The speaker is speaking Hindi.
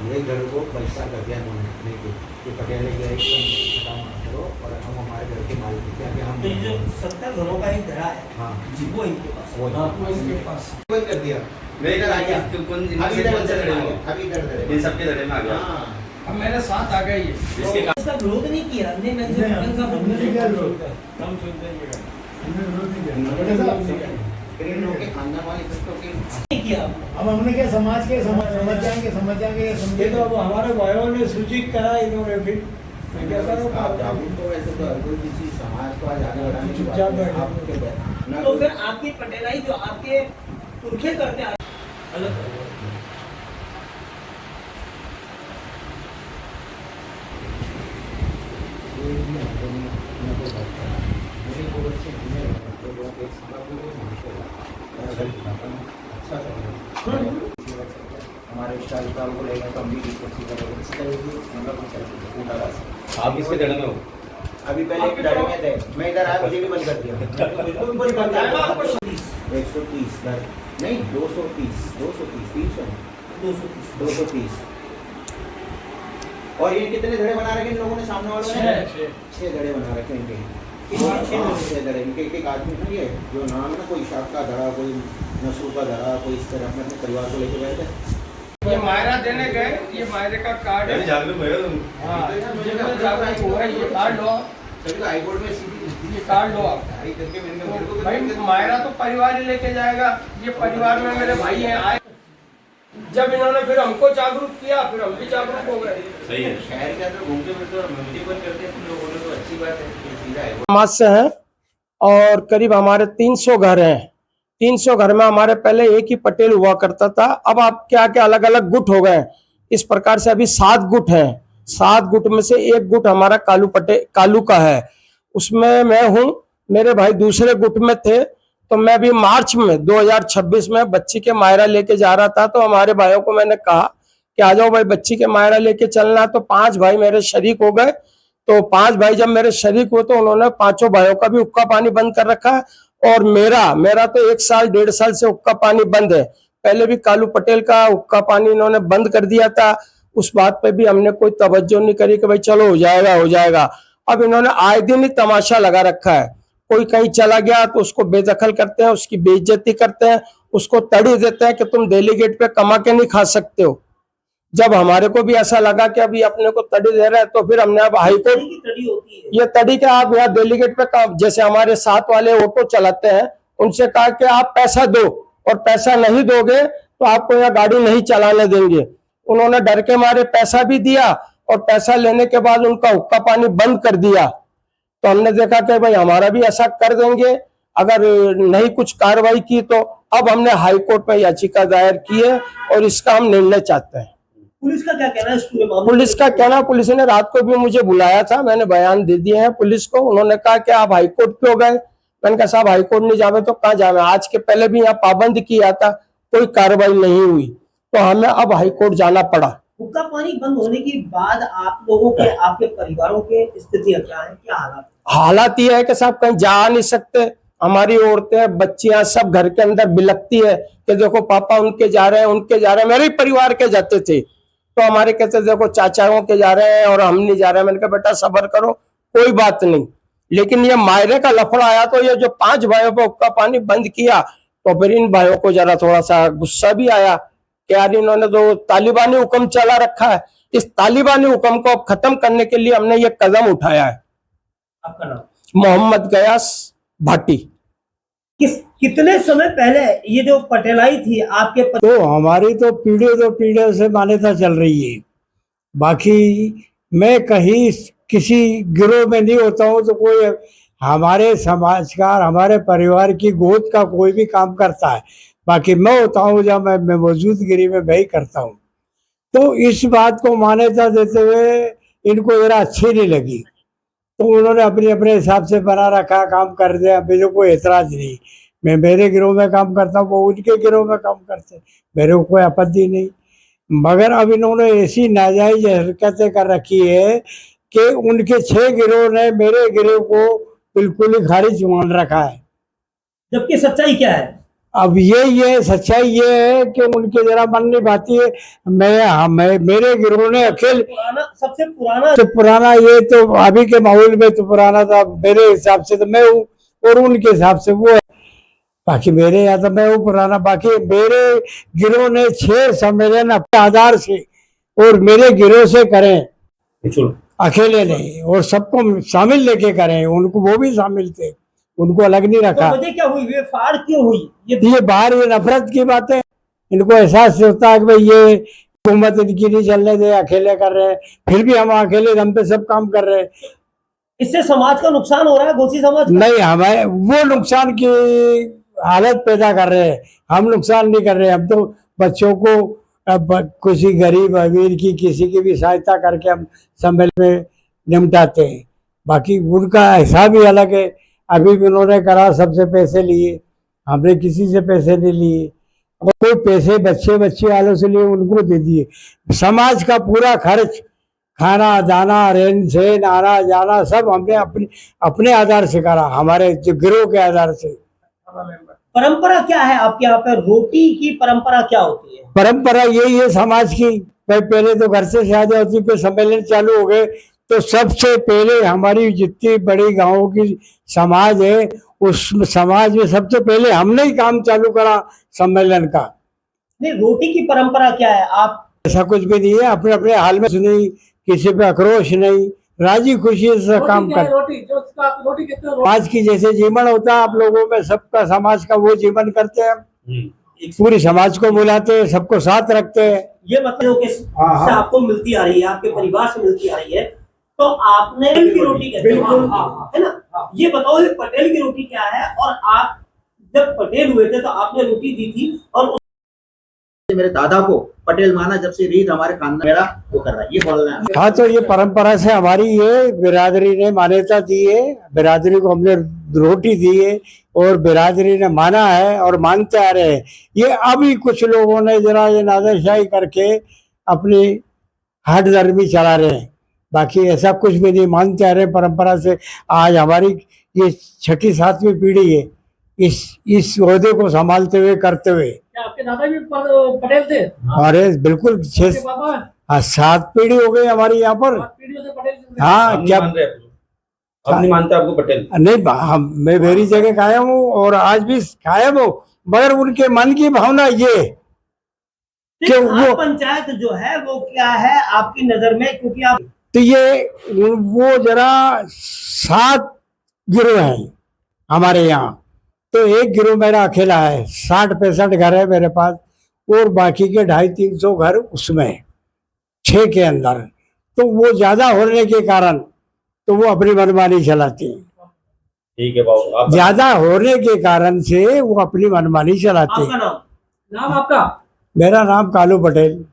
ये घर को पैसा कर दिया उन्होंने कि पटेल गया काम करो और हम हमारे घर के मालिक हैं, क्या हम तो ये जो 70 घरों का एक धरा है, हाँ जी वो इनके पास वो वो इनके पास बंद कर दिया। मैं इधर आ गया, कौन अभी इधर धड़े में, अभी इधर धड़े में। इन सबके धड़े में आ गया। हाँ अब मेरे साथ आ गए ये इसके तो इसका विरोध नहीं किया हमने, मैं नहीं, क्या हम सुनते ही है। हमने विरोध नहीं किया। फिर इन लोगों के खानदान वाले फिर तो नहीं किया। अब हमने क्या समाज के समझ जाएंगे ये समझे तो अब हमारे भाइयों ने सूचित करा इन्होंने फिर मैं क्या करूँ आप जागरूक तो वैसे तो हर कोई किसी समाज को आज आगे बढ़ाने की चुपचाप बात है। बैठो। आपके ना तो फिर आपकी पटेलाई जो आपके पुरखे करते आए अलग है। हमारे कार्यकाल को लेकर तो हम भी डिस्कस करेंगे, इस तरह की मतलब कुछ उल्टा रास्ता। आप किसके धड़े में हो? अभी पहले एक डर में थे, मैं इधर आया मुझे भी बंद कर दिया, बिल्कुल बंद कर दिया। 130 नहीं 230 300 230 और ये कितने धड़े बना रखे इन लोगों ने सामने वालों ने? 6 धड़े बना रखे इनके। छह धड़े इनके, एक आदमी ना ये जो नाम है ना, कोई शाख का धड़ा, कोई नसरू का धड़ा, कोई इस तरह अपने परिवार को लेके गए थे। ये मायरा देने गए, ये मायरे का कार्ड है। जागरूक भयो तुम। हाँ जिसमें जागरूक हुआ है ये कार्ड लो, तभी तो हाईकोर्ट में सीधी ये कार्ड लो आप। आई करके मैंने कहा मेरे को भाई मायरा तो परिवार ही लेके जाएगा, ये परिवार में मेरे भाई हैं आए। जब इन्होंने फिर हमको जागरूक किया फिर हम भी जागरूक हो गए। सही है। शहर के अंदर घूमते फिरते और मंदिर बंद करते हैं तुम लोगों ने, तो अच्छी बात है कि सीधा है। समाज से हैं और करीब हमारे 300 घर हैं। 300 घर में हमारे पहले एक ही पटेल हुआ करता था, अब आप क्या क्या अलग अलग गुट हो गए। इस प्रकार से अभी 7 गुट हैं। 7 गुट में से एक गुट हमारा कालू का है, उसमें मैं हूँ। मेरे भाई दूसरे गुट में थे, तो मैं भी मार्च में 2026 में बच्ची के मायरा लेके जा रहा था, तो हमारे भाइयों को मैंने कहा कि आ जाओ भाई बच्ची के मायरा लेके चलना। तो 5 भाई मेरे शरीक हो गए। तो 5 भाई जब मेरे शरीक हुए तो उन्होंने 5 भाइयों का भी हुक्का पानी बंद कर रखा है, और मेरा तो 1 साल 1.5 साल से हुक्का पानी बंद है। पहले भी कालू पटेल का हुक्का पानी इन्होंने बंद कर दिया था, उस बात पे भी हमने कोई तवज्जो नहीं करी कि भाई चलो हो जाएगा। अब इन्होंने आए दिन ही तमाशा लगा रखा है। कोई कहीं चला गया तो उसको बेदखल करते हैं, उसकी बेइज्जती करते हैं, उसको तड़ी देते हैं कि तुम डेलीगेट पे कमा के नहीं खा सकते हो। जब हमारे को भी ऐसा लगा कि अभी अपने को तड़ी दे रहे हैं, तो फिर हमने अब हाईकोर्ट की तड़ी होती है। ये तड़ी के आप यहाँ डेलीगेट पे काम, जैसे हमारे साथ वाले ऑटो चलाते हैं, उनसे कहा कि आप पैसा दो, और पैसा नहीं दोगे तो आपको यहाँ गाड़ी नहीं चलाने देंगे। उन्होंने डर के मारे पैसा भी दिया, और पैसा लेने के बाद उनका हुक्का पानी बंद कर दिया। तो हमने देखा कि भाई हमारा भी ऐसा कर देंगे अगर नहीं कुछ कार्रवाई की। तो अब हमने हाईकोर्ट में याचिका दायर की है और इसका हम निर्णय चाहते हैं। पुलिस का क्या कहना है इस पूरे मामले में? पुलिस का कहना, पुलिस ने रात को भी मुझे बुलाया था, मैंने बयान दे दिए हैं पुलिस को। उन्होंने कहा कि आप हाईकोर्ट क्यों गए? मैंने कहा साहब हाईकोर्ट नहीं जावे तो कहाँ जावे, आज के पहले भी यहाँ पाबंद किया था, कोई कार्रवाई नहीं हुई, तो हमें अब हाईकोर्ट जाना पड़ा। हुक्का पानी बंद होने के बाद आप लोगों के, आपके परिवारों के स्थितियां क्या है, क्या हालात? हालात ये है कि साहब कहीं जा नहीं सकते। हमारी औरतें बच्चियां सब घर के अंदर बिलकती है कि देखो पापा उनके जा रहे हैं। मेरे ही परिवार के जाते थे, तो हमारे कहते देखो चाचाओं के जा रहे हैं और हम नहीं जा रहे हैं। मैंने कहा बेटा सब्र करो, कोई बात नहीं। लेकिन ये मायरे का लफड़ा आया तो ये जो 5 भाइयों पर हुक्का पानी बंद किया, तो फिर इन भाइयों को जरा थोड़ा सा गुस्सा भी आया कि यार इन्होंने तो तालिबानी हुक्म चला रखा है। इस तालिबानी हुक्म को अब खत्म करने के लिए हमने ये कदम उठाया है। आपका नाम? मोहम्मद गयास भाटी। कितने समय पहले ये जो पटेलाई थी आपके तो हमारी तो पीढ़ी से मान्यता चल रही है। बाकी मैं कहीं किसी गिरोह में नहीं होता हूँ, तो कोई हमारे समाज का, हमारे परिवार की गोद का कोई भी काम करता है। बाकी मैं होता हूँ जब मैं मौजूदगिरी में मैं ही करता हूँ। तो इस बात को मान्यता देते हुए इनको जरा अच्छी नहीं लगी, तो उन्होंने अपने हिसाब से बना रखा, काम कर दिया। मुझे कोई एतराज नहीं, मैं मेरे गिरोह में काम करता हूँ, वो उनके गिरोह में काम करते, मेरे को कोई आपत्ति नहीं। मगर अब इन्होंने ऐसी नाजायज हरकतें कर रखी है कि उनके 6 गिरोह ने मेरे गिरोह को बिल्कुल ही खारिज मान रखा है। जबकि सच्चाई क्या है? अब ये सच्चाई ये है कि उनके जरा मन नहीं पाती है। मैं मेरे गिरोह ने अकेले सबसे पुराना तो पुराना, ये तो अभी के माहौल में तो पुराना था, मेरे हिसाब से तो मैं हूँ और उनके हिसाब से वो है। बाकी मेरे यहाँ तो मैं हूँ पुराना। बाकी मेरे गिरोह ने 6 सम्मेलन अपने आधार से और मेरे गिरोह से करें, अकेले नहीं, और सबको शामिल लेके करें। उनको वो भी शामिल थे, उनको अलग नहीं रखा। तो वजह क्या हुई, ये फाड़ क्यों हुई? ये बाहर ये नफरत की बातें, इनको एहसास होता है कि भाई ये हुकूमत इनकी नहीं चलने दे, अकेले कर रहे हैं, फिर भी हम अकेले दम पे सब काम कर रहे हैं। इससे समाज का नुकसान हो रहा है, घोसी समाज का? नहीं, हमें वो नुकसान की हालत पैदा कर रहे हैं, हम नुकसान नहीं कर रहे। हम तो बच्चों को किसी गरीब अमीर की किसी की भी सहायता करके हम सम्मेलन में निपटाते हैं। बाकी उनका हिसाब ही अलग है। अभी भी उन्होंने करा, सबसे पैसे लिए, हमने किसी से पैसे नहीं लिए। और कोई पैसे बच्चे वालों से लिए, उनको दे दिए। समाज का पूरा खर्च, खाना दाना, रहन सहन, आना जाना, सब हमने अपने आधार से करा, हमारे जो गिरोह के आधार से। परंपरा क्या है आपके यहाँ पे? रोटी की परंपरा क्या होती है? परंपरा यही है समाज की। भाई पहले तो घर से शादी होती, पे सम्मेलन चालू हो गए, तो सबसे पहले हमारी जितनी बड़ी गांवों की समाज है, उस समाज में सबसे पहले हमने ही काम चालू करा सम्मेलन का। नहीं, रोटी की परंपरा क्या है? आप ऐसा कुछ भी नहीं है, अपने अपने हाल में नहीं, किसी पे आक्रोश नहीं, राजी खुशी से काम कर। समाज की जैसे जीवन होता है आप लोगों में, सबका समाज का वो जीवन करते हैं हम। पूरी समाज को बुलाते हैं, सबको साथ रखते हैं। ये मतलब कि से आपको मिलती आ रही है, आपके परिवार से मिलती आ रही है, तो आपने पटेल की रोटी कहते हैं, है ना? ये बताओ, ये पटेल की रोटी क्या है? और आप जब पटेल हुए थे तो आपने रोटी दी थी, और मेरे दादा को पटेल माना, जब से रीत हमारे खानदान मेरा वो कर रहा है, ये बोलना है। हाँ, तो ये परंपरा से हमारी ये बिरादरी ने मान्यता दी है, बिरादरी को हमने रोटी दी है और बिरादरी ने माना है और मानते आ रहे हैं। ये अभी कुछ लोगों ने जरा ये नादरशाही करके अपनी हट धर्मी चला रहे हैं, बाकी ऐसा कुछ भी नहीं, मानते आ रहे हैं परंपरा से। आज हमारी ये 6ठी 7वीं पीढ़ी है इस ओहदे को संभालते हुए, करते हुए। आपके दादा भी पटेल थे? अरे बिल्कुल, 7 पीढ़ी हो गई हमारी यहाँ पर। हाँ, क्या अब नहीं मानते आपको पटेल? नहीं, मैं मेरी जगह कायम हूँ और आज भी कायम हूँ, मगर उनके मन की भावना ये कि वो पंचायत जो है वो क्या है आपकी नजर में? क्योंकि आप तो ये वो जरा 7 गिरोह हैं हमारे यहाँ, तो एक गिरोह मेरा अकेला है। 60-65 घर है मेरे पास, और बाकी के 250-300 घर उसमें 6 के अंदर। तो वो ज्यादा होने के कारण तो वो अपनी मनमानी चलाते हैं। ठीक है बाबू, आप ज्यादा होने के कारण से वो अपनी मनमानी चलाते हैं। आपका नाम? नाम आपका? मेरा नाम कालू पटेल।